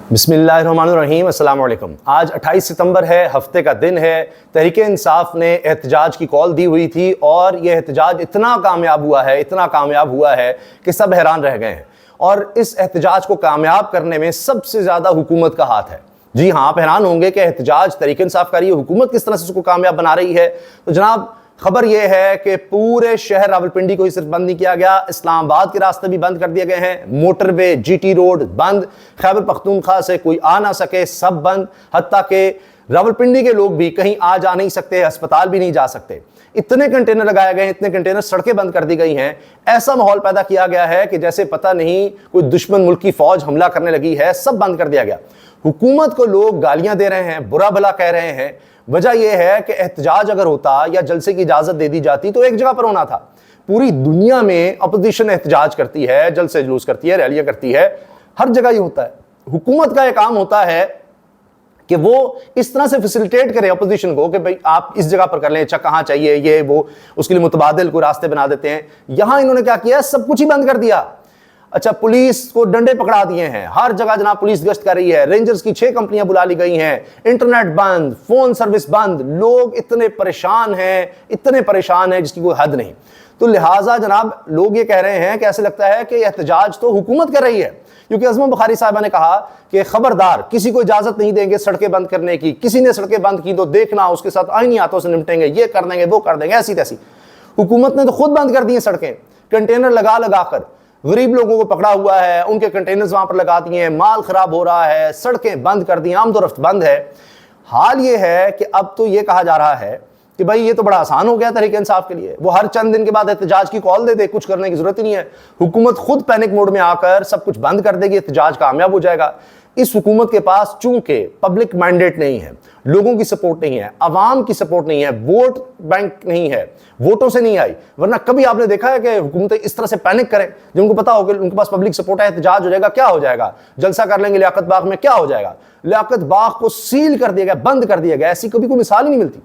बिस्मिल्लाहिर्रहमानिर्रहीम, अस्सलाम वालेकुम। आज 28 सितंबर है, हफ्ते का दिन है। तहरीक इंसाफ ने एहतजाज की कॉल दी हुई थी और यह एहतजाज इतना कामयाब हुआ है कि सब हैरान रह गए हैं। और इस एहतजाज को कामयाब करने में सबसे ज़्यादा हुकूमत का हाथ है। जी हाँ, आप हैरान होंगे कि एहतजाज तहरीक इंसाफ का रही है, हुकूमत किस तरह से उसको कामयाब बना रही है। तो जनाब, खबर यह है कि पूरे शहर रावलपिंडी को ही सिर्फ बंद नहीं किया गया, इस्लामाबाद के रास्ते भी बंद कर दिए गए हैं। मोटरवे, जीटी रोड बंद, खैबर पख्तूनख्वा से कोई आ ना सके, सब बंद। हत्ता के रावलपिंडी के लोग भी कहीं आ जा नहीं सकते, अस्पताल भी नहीं जा सकते। इतने कंटेनर लगाए गए हैं, इतने कंटेनर, सड़कें बंद कर दी गई हैं। ऐसा माहौल पैदा किया गया है कि जैसे पता नहीं कोई दुश्मन मुल्क की फौज हमला करने लगी है। सब बंद कर दिया गया। हुकूमत को लोग गालियां दे रहे हैं, बुरा भला कह रहे हैं। वजह यह है कि एहतजाज अगर होता या जलसे की इजाजत दे दी जाती तो एक जगह पर होना था। पूरी दुनिया में अपोजिशन एहतजाज करती है, जलसे जुलूस करती है, रैलियां करती है, हर जगह ही होता है। हुकूमत का यह काम होता है कि वो इस तरह से फैसिलिटेट करे अपोजिशन को कि भाई आप इस जगह पर कर लें, अच्छा कहां चाहिए ये वो, उसके लिए मुतबादिल कोई रास्ते बना देते हैं। यहां इन्होंने क्या किया, सब कुछ ही बंद कर दिया। अच्छा, पुलिस को डंडे पकड़ा दिए हैं, हर जगह जनाब पुलिस गश्त कर रही है। रेंजर्स की 6 कंपनियां बुला ली गई हैं, इंटरनेट बंद, फोन सर्विस बंद। लोग इतने परेशान हैं जिसकी कोई हद नहीं। तो लिहाजा जनाब लोग ये कह रहे हैं कि ऐसे लगता है कि एहतजाज तो हुकूमत कर रही है, क्योंकि अज़मा बुखारी साहिबा ने कहा कि खबरदार किसी को इजाजत नहीं देंगे सड़कें बंद करने की। किसी ने सड़कें बंद की तो देखना उसके साथ आईनी हाथों से निपटेंगे, ये कर देंगे वो कर देंगे, ऐसी तैसी। हुकूमत ने तो खुद बंद कर दी हैं सड़कें, कंटेनर लगा लगा कर। गरीब लोगों को पकड़ा हुआ है, उनके कंटेनर्स वहां पर लगा दिए हैं, माल खराब हो रहा है, सड़कें बंद कर दी, आमदोरफ्त बंद है। हाल ये है कि अब तो ये कहा जा रहा है कि भाई ये तो बड़ा आसान हो गया तहरीक इंसाफ के लिए, वो हर चंद दिन के बाद एहतजाज की कॉल दे दे, कुछ करने की जरूरत ही नहीं है। हुकूमत खुद पैनिक मोड में आकर सब कुछ बंद कर देगी, एहतजाज कामयाब हो जाएगा। इस हुकूमत के पास चूंकि पब्लिक मैंडेट नहीं है, लोगों की सपोर्ट नहीं है, अवाम की सपोर्ट नहीं है, वोट बैंक नहीं है, वोटों से नहीं आई। वरना कभी आपने देखा है कि हुकूमतें इस तरह से पैनिक करें जब उनको पता हो कि उनके पास पब्लिक सपोर्ट है, एहतजाज हो जाएगा, क्या हो जाएगा, जलसा कर लेंगे लियाकत बाग में, क्या हो जाएगा। लियाकत बाग को सील कर दिया गया, बंद कर दिया गया, ऐसी कभी कोई मिसाल ही नहीं मिलती।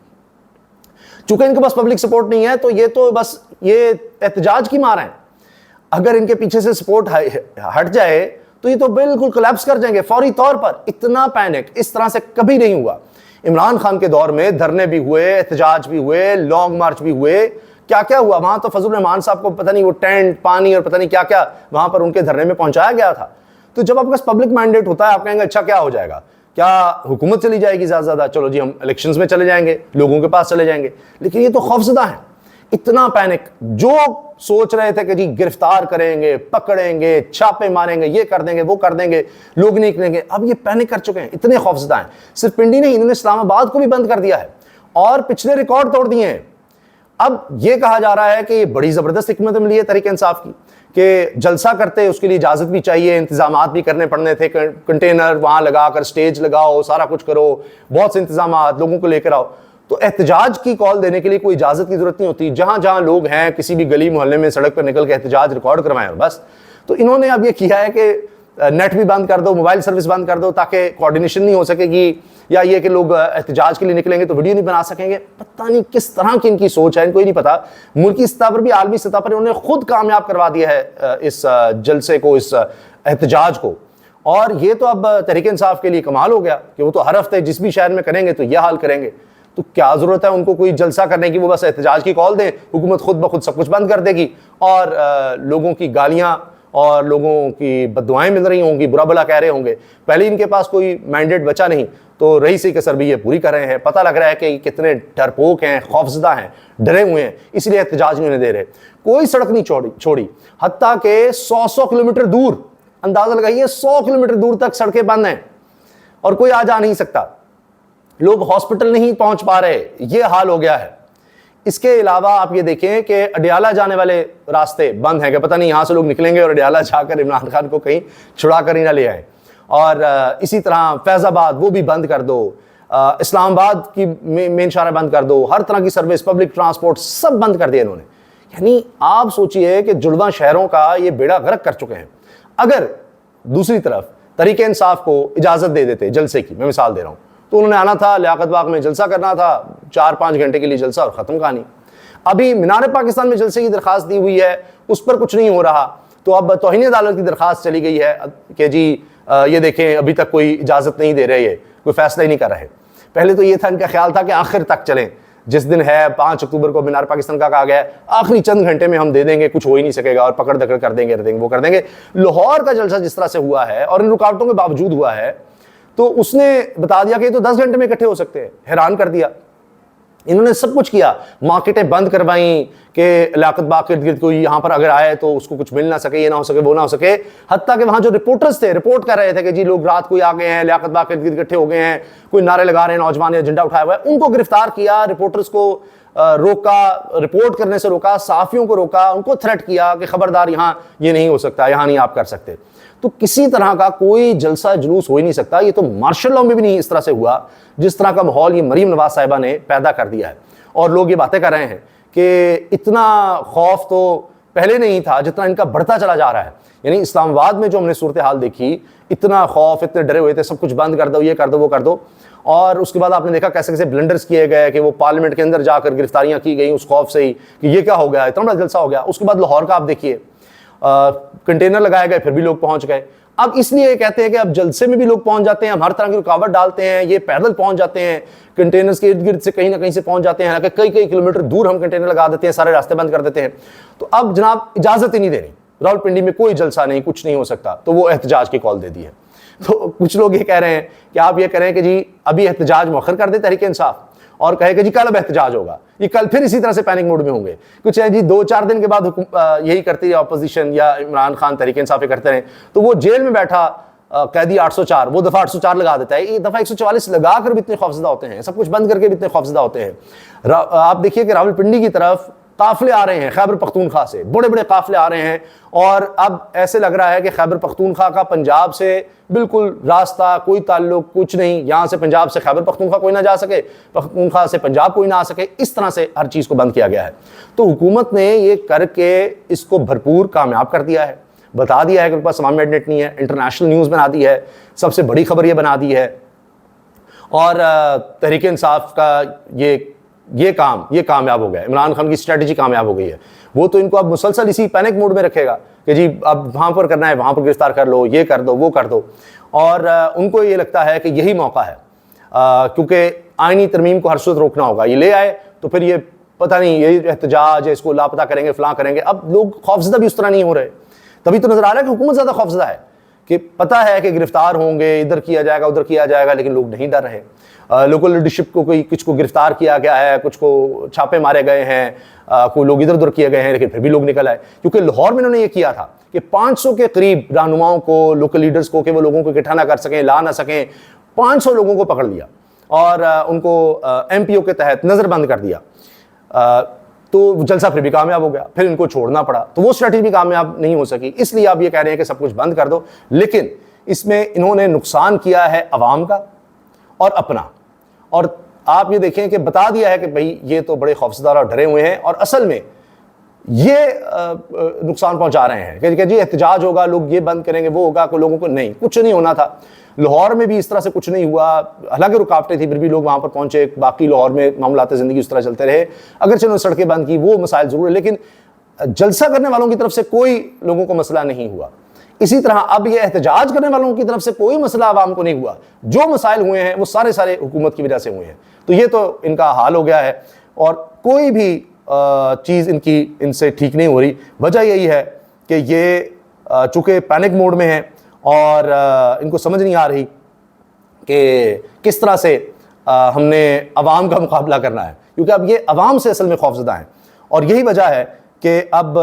चूंकि इनके पास पब्लिक सपोर्ट नहीं है तो ये तो बस ये एहतजाज की मार है। अगर इनके पीछे से सपोर्ट हट जाए तो ये तो बिल्कुल कोलैप्स कर जाएंगे फौरी तौर पर। इतना पैनिक इस तरह से कभी नहीं हुआ। इमरान खान के दौर में धरने भी हुए, एहतजाज भी हुए, लॉन्ग मार्च भी हुए, क्या क्या हुआ। वहां तो फजल रहमान साहब को पता नहीं वो टेंट, पानी और पता नहीं क्या क्या वहां पर उनके धरने में पहुंचाया गया था। तो जब आपके पास पब्लिक मैंडेट होता है, आप कहेंगे अच्छा क्या हो जाएगा, क्या हुकूमत चली जाएगी ज्यादा, चलो जी हम इलेक्शंस में चले जाएंगे, लोगों के पास चले जाएंगे। लेकिन ये तो खौफजदा है। इतना पैनिक, जो सोच रहे थे कि जी गिरफ्तार करेंगे, पकड़ेंगे, छापे मारेंगे, ये कर देंगे वो कर देंगे, लोग नहीं निकलेंगे, अब ये पैनिक कर चुके हैं, इतने खौफजदा हैं। सिर्फ पिंडी नहीं, इन्होंने इस्लामाबाद को भी बंद कर दिया है और पिछले रिकॉर्ड तोड़ दिए हैं। अब ये कहा जा रहा है कि ये बड़ी जबरदस्त हिकमत मिली है तहरीक इंसाफ की कि जलसा करते उसके लिए इजाजत भी चाहिए, इंतजाम भी करने पड़ने थे, कंटेनर वहां लगाकर स्टेज लगाओ, सारा कुछ करो, बहुत से इंतजाम लोगों को लेकर आओ। तो एहतजाज की कॉल देने के लिए कोई इजाजत की जरूरत नहीं होती। जहां जहां लोग हैं, किसी भी गली मोहल्ले में सड़क पर निकल के एहतजाज रिकॉर्ड करवाएं और बस। तो इन्होंने अब ये किया है कि नेट भी बंद कर दो, मोबाइल सर्विस बंद कर दो, ताकि कोऑर्डिनेशन नहीं हो सकेगी, या ये कि लोग एहतजाज के लिए निकलेंगे तो वीडियो नहीं बना सकेंगे। पता नहीं किस तरह की इनकी सोच है, इनको ही नहीं पता। मुल्की सतह पर भी, आलमी सतह पर इन्होंने खुद कामयाब करवा दिया है इस जलसे को, इस एहतजाज को। और ये तो अब तहरीक इंसाफ के लिए कमाल हो गया कि वो तो हर हफ्ते जिस भी शहर में करेंगे तो यह हाल करेंगे। तो क्या जरूरत है उनको कोई जलसा करने की, वो बस एहतजाज की कॉल दें, हुकूमत खुद ब खुद सब कुछ बंद कर देगी और लोगों की गालियां और लोगों की बददुआएं मिल रही होंगी, बुरा भला कह रहे होंगे। पहले इनके पास कोई मैंडेट बचा नहीं तो रईसी कसर भी ये पूरी कर रहे हैं। पता लग रहा है कि कितने डरपोक हैं, खौफजदा हैं, डरे हुए हैं, इसलिए एहतजाज नहीं दे रहे। कोई सड़क नहीं छोड़ी, हत्ता के 100 किलोमीटर दूर, अंदाजा लगाइए 100 किलोमीटर दूर तक सड़कें बंद हैं और कोई आ जा नहीं सकता। लोग हॉस्पिटल नहीं पहुंच पा रहे, ये हाल हो गया है। इसके अलावा आप ये देखें कि अडियाला जाने वाले रास्ते बंद हैं कि पता नहीं यहां से लोग निकलेंगे और अडियाला जाकर इमरान खान को कहीं छुड़ा कर ही ना ले आए। और इसी तरह फैजाबाद वो भी बंद कर दो, इस्लामाबाद की मेन शारा बंद कर दो, हर तरह की सर्विस, पब्लिक ट्रांसपोर्ट सब बंद कर दिया इन्होंने। यानी आप सोचिए कि जुड़वा शहरों का ये बेड़ा गर्क कर चुके हैं। अगर दूसरी तरफ तहरीक इंसाफ को इजाजत दे देते जलसे की, मैं मिसाल दे रहा हूं, तो उन्होंने आना था लियाकत बाग में जलसा करना था, 4-5 घंटे के लिए जलसा और खत्म कहानी। अभी मीनार पाकिस्तान में जलसे की दरखास्त दी हुई है, उस पर कुछ नहीं हो रहा। तो अब तौहीन अदालत की दरखास्त चली गई है कि जी ये देखें अभी तक कोई इजाज़त नहीं दे रहे, कोई फैसला ही नहीं कर रहे। पहले तो ये था, इनका ख्याल था कि आखिर तक चलें, जिस दिन है 5 अक्टूबर को मीनार पाकिस्तान का कहा गया है आखिरी चंद घंटे में हम दे देंगे, कुछ हो ही नहीं सकेगा और पकड़ दकड़ कर देंगे, वो कर देंगे। लाहौर का जलसा जिस तरह से हुआ है और इन रुकावटों के बावजूद हुआ है, तो उसने बता दिया कि ये तो 10 घंटे में इकट्ठे हो सकते हैं। हैरान कर दिया। इन्होंने सब कुछ किया, मार्केटें बंद करवाई कि लियाकत बाग के इर्द गिर्द कोई यहाँ पर अगर आए तो उसको कुछ मिल ना सके, ये ना हो सके, वो ना हो सके। हत्ता कि वहाँ जो रिपोर्टर्स थे, रिपोर्ट कर रहे थे कि जी लोग रात को ही आ गए हैं, लियाकत बाग के इर्द गिर्द इकट्ठे हो गए हैं, कोई नारे लगा रहे हैं, नौजवान या झंडा उठाया हुआ है, उनको गिरफ्तार किया, रिपोर्टर्स को रोका, रिपोर्ट करने से रोका, साफियों को रोका, उनको थ्रेट किया कि खबरदार यहाँ ये नहीं हो सकता, यहाँ नहीं आप कर सकते। तो किसी तरह का कोई जलसा जुलूस हो ही नहीं सकता। ये तो मार्शल लॉ में भी नहीं इस तरह से हुआ जिस तरह का माहौल ये मरीम नवाज साहिबा ने पैदा कर दिया है। और लोग ये बातें कर रहे हैं कि इतना खौफ तो पहले नहीं था जितना इनका बढ़ता चला जा रहा है। यानी इस्लामाबाद में जो हमने सूरत हाल देखी, इतना खौफ, इतने डरे हुए थे, सब कुछ बंद कर दो, ये कर दो, वो कर दो। और उसके बाद आपने देखा कैसे कैसे ब्लंडर्स किए गए कि वो पार्लियामेंट के अंदर जाकर गिरफ्तारियां की गई उस खौफ से ही कि ये क्या हो गया, इतना बड़ा जलसा हो गया। उसके बाद लाहौर का आप देखिए, कंटेनर लगाए गए, फिर भी लोग पहुंच गए। अब इसलिए कहते हैं कि अब जलसे में भी लोग पहुंच जाते हैं, हम हर तरह की रुकावट डालते हैं, ये पैदल पहुंच जाते हैं, कंटेनर्स के इर्द गिर्द से कहीं ना कहीं से पहुंच जाते हैं, हालांकि कई कई किलोमीटर दूर हम कंटेनर लगा देते हैं, सारे रास्ते बंद कर देते हैं। तो अब जनाब इजाजत ही नहीं दे रही, रावलपिंडी में कोई जलसा नहीं, कुछ नहीं हो सकता, तो वो एहतजाज की कॉल दे दी है। तो कुछ लोग ये कह रहे हैं कि आप ये करें कि जी अभी एहतजाज मौखर कर दे तहरीक इंसाफ और कहे कि जी कल अब एहतजाज होगा, ये कल फिर इसी तरह से पैनिक मोड में होंगे। कुछ है जी 2-4 दिन के बाद यही करती है अपोजिशन या इमरान खान तहरीक इंसाफ करते रहे, तो वो जेल में बैठा कैदी 804, वो दफा 804 लगा देता है, एक दफा 144 लगा कर भी इतने खौफजदा होते हैं, सब कुछ बंद करके भी इतने खौफजदा होते हैं। आप देखिए कि रावलपिंडी की तरफ काफिले आ रहे हैं खैबर पख्तूनख्वा से, बड़े बड़े काफिले आ रहे हैं, और अब ऐसे लग रहा है कि खैबर पख्तूनख्वा का पंजाब से बिल्कुल रास्ता, कोई ताल्लुक कुछ नहीं, यहाँ से पंजाब से खैबर पख्तूनख्वा कोई ना जा सके, पख्तूनख्वा से पंजाब कोई ना आ सके, इस तरह से हर चीज़ को बंद किया गया है। तो हुकूमत ने ये करके इसको भरपूर कामयाब कर दिया है, बता दिया है कि उनके पास तमाम मैंडेट नहीं है, इंटरनेशनल न्यूज़ बना दी है, सबसे बड़ी खबर ये बना दी है। और तहरीक इंसाफ का ये काम ये कामयाब हो गया, इमरान खान की स्ट्रेटजी कामयाब हो गई है। वो तो इनको अब मुसलसल इसी पैनिक मोड में रखेगा कि जी अब वहाँ पर करना है, वहाँ पर गिरफ्तार कर लो, ये कर दो, वो कर दो। और उनको ये लगता है कि यही मौका है, क्योंकि आईनी तरमीम को हर सूरत रोकना होगा। ये ले आए तो फिर ये पता नहीं, ये एहतजाज है, इसको लापता करेंगे, फलां करेंगे। अब लोग खौफजदा भी उस तरह नहीं हो रहे, तभी तो नजर आ रहा है कि हुकूमत ज़्यादा खौफजदा है कि पता है कि गिरफ्तार होंगे, इधर किया जाएगा, उधर किया जाएगा, लेकिन लोग नहीं डर रहे। लोकल लीडरशिप को कोई कुछ को गिरफ्तार किया गया है, कुछ को छापे मारे गए हैं, कोई लोग इधर उधर किए गए हैं, लेकिन फिर भी लोग निकल आए। क्योंकि लाहौर में उन्होंने ये किया था कि 500 के करीब रहनुमाओं को, लोकल लीडर्स को, कि वो लोगों को इकट्ठा ना कर सकें, ला ना सकें, 500 लोगों को पकड़ लिया और उनको MPO के तहत नज़रबंद कर दिया। तो जलसा फिर भी कामयाब हो गया, फिर इनको छोड़ना पड़ा, तो वो स्ट्रैटेजी भी कामयाब नहीं हो सकी। इसलिए आप ये कह रहे हैं कि सब कुछ बंद कर दो, लेकिन इसमें इन्होंने नुकसान किया है अवाम का और अपना। और आप ये देखें कि बता दिया है कि भाई ये तो बड़े खौफजदा और डरे हुए हैं, और असल में ये नुकसान पहुंचा रहे हैं कि जी एहतजाज होगा, लोग ये बंद करेंगे, वो होगा, लोगों को नहीं, कुछ नहीं होना था। लाहौर में भी इस तरह से कुछ नहीं हुआ, हालांकि रुकावटें थी, फिर भी लोग वहाँ पर पहुंचे। बाकी लाहौर में मामलात ज़िंदगी उस तरह चलते रहे, अगर चलो सड़कें बंद की, वो मसाइल ज़रूर है, लेकिन जलसा करने वालों की तरफ से कोई लोगों को मसला नहीं हुआ। इसी तरह अब ये एहतजाज करने वालों की तरफ से कोई मसला आवाम को नहीं हुआ। जो मसाइल हुए हैं वो सारे सारे हुकूमत की वजह से हुए हैं। तो ये तो इनका हाल हो गया है, और कोई भी चीज़ इनसे ठीक नहीं हो रही। वजह यही है कि ये चूँकि पैनिक मोड में हैं और इनको समझ नहीं आ रही कि किस तरह से हमने अवाम का मुकाबला करना है, क्योंकि अब ये अवाम से असल में खौफजदा हैं। और यही वजह है कि अब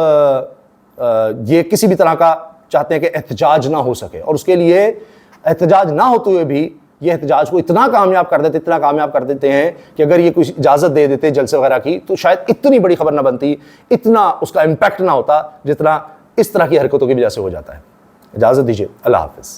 ये किसी भी तरह का चाहते हैं कि एहतजाज ना हो सके, और उसके लिए एहतजाज ना होते हुए भी ये एहतजाज को इतना कामयाब कर देते हैं कि अगर ये कुछ इजाज़त दे देते जलसे वगैरह की, तो शायद इतनी बड़ी खबर ना बनती, इतना उसका इम्पैक्ट ना होता जितना इस तरह की हरकतों की वजह से हो जाता है। इजाज़त दीजिए, अल्लाह हाफ़िज़।